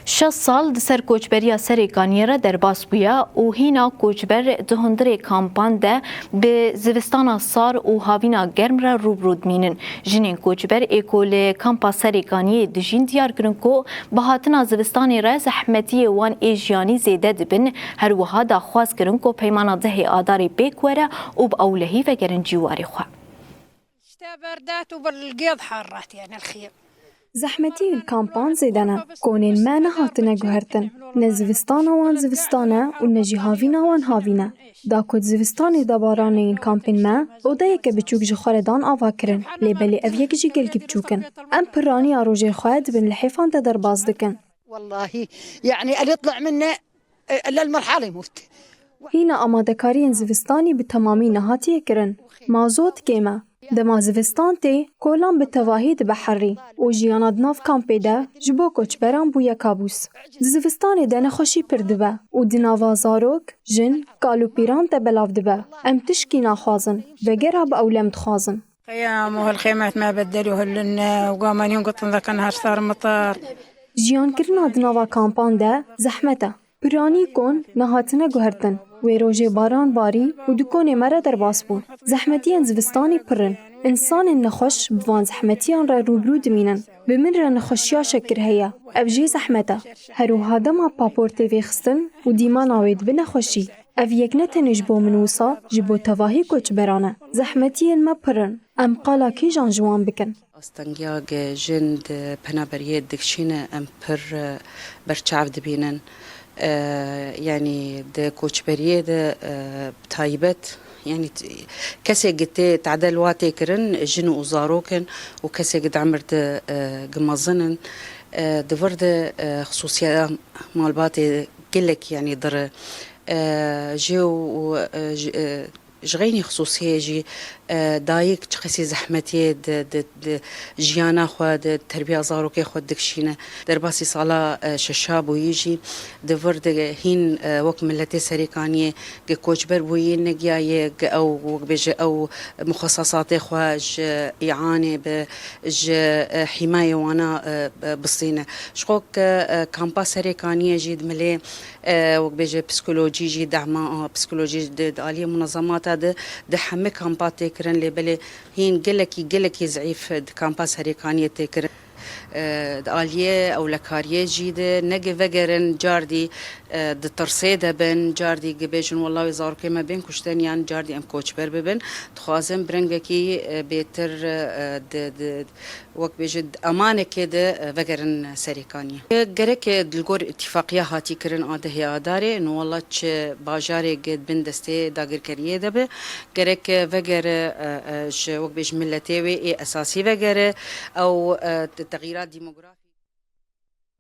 6 سال سر کوچبریا سرکانیره در باس بویا و هینا کوچبر دهندر کامپان ده به زوستان سار و هاوینا گرم را روبرود مینن. جنین کوچبر اکول کامپا سرکانیه دجین دیار کرن کو بهاتنا زوستان را زحمتی وان ایجیانی زیده دبن هر وها دا خواست کرن کو پیمانا ده آداری بیکوره و با اولهی و گرن جواری خواه. بردات وبالقيض حارات يعني الخيم زحمتي الكامبان زيدنا كونين ما نهاتنا جهرتن نزفستانا وان زفستانا ونجي هافينا وان هافينا دا كود زفستاني دبارانين كامبين ما ودايك بتشوك جخاردان آفاكرن لبالي أفيك جيجل كبتشوكن أم براني أروجي الخواد بن الحيفان تدر بازدكن والله يعني اللي يطلع منه إلا المرحلة يموت. هنا أمادكارين زفستاني بتمامي نهاتي يكرن مازوت كيما دما زفستان تي کولان به تواهید بحری و جیانا دناف کامپی ده جبو کوچبران بویا کابوس. زفستان ده نخوشی پردبه و دناوا زاروک جن کالو پیران ده بلاف دبه ام تشکی ناخوازن و گره با اولم تخوازن. خيام وهالخيمات ما بدلوا هلنا وقامان ينقطن ذاك النهار صار مطار. جیان کرنا دناوا کامپان ده زحمته. پرانی کن نهاتنه گوهرتن و روژه باران باری و دکونه مره در باس بون. زحمتیان زوستانی پرن. انسان نخوش بوان زحمتیان را روبرو دمینن. بمن را نخوشیا شکر هیا. افجی زحمته. هرو هادما پاپور تیوی خستن و دیما ناوید بنخوشی. اف یک نتنج بو منوسا جبو تواهی کچ برانه. زحمتیان ما پرن. ام قالا کی جان جوان بکن. استنجاج جند بنابريات دكشينا ام برشعب دبينن يعني ده كوتشبريه ده بتايبت يعني كسي قد تعدل واتي كرن جن وزاروكن وكسي قد عمر ده قمازنن دفرد خصوصية مالباتي قلك يعني در جو جغيني خصوصية جي دايك تخسي زحمتي جيانا خواد التربية زاروكي خواد دكشينا درباسي صلاة ششاب ويجي دفرد هين وك ملتي سريكانية كوچبر بوين نجاية أو بيج أو مخصصاتي خواج إعانة بج حماية وانا بصينة شخوك كامبا سريكانية جيد ملي وك بيج بسكولوجي جي دعما بسكولوجي دالية منظمات ده حمي كامبات تكرن لبلي هين قلكي زعيف كامباس هريكانية تكرن داليه او لكاريه جيده نجي فجرن جاردي د ترسيده بن جاردي جبيجن والله يزار كما بين كشتن يعني جاردي ام كوتش بن تخازم برنجكي بيتر د وقت بيجد امانه كده فجرن سريكانيه جرك دلغور اتفاقيه هاتي كرن اده هي اداري انه والله باجاري قد بن دستي داغر كريه دبه جرك فجر وقت بيج ملتي اساسي فجر او تغييرات ديموغرافية